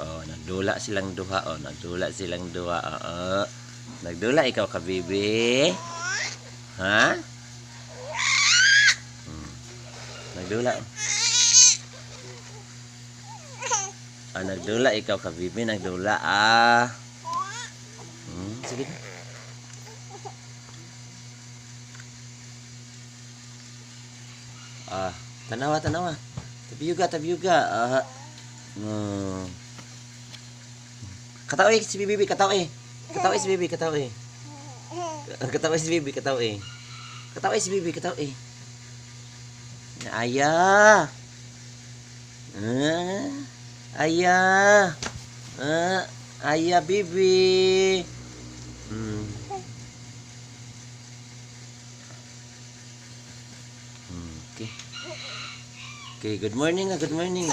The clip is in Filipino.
Oh, nagdula silang duha. Oh, nagdula silang duha. Oo. Nagdula ikaw ka, bibi. Ha? Nagdula. Ah, nagdula ikaw ka, bibi. Nagdula. Ah. Sige na. Ah, tanawa, tanawa. Tabiyuga, tabiyuga. Ah. Katawi si bibi, katawi. Katawi si bibi, katawi. Katawi si bibi, katawi. Katawi si bibi, katawi. Ayah. Ayah. Ayah bibi. Okay. Okay, good morning, good morning.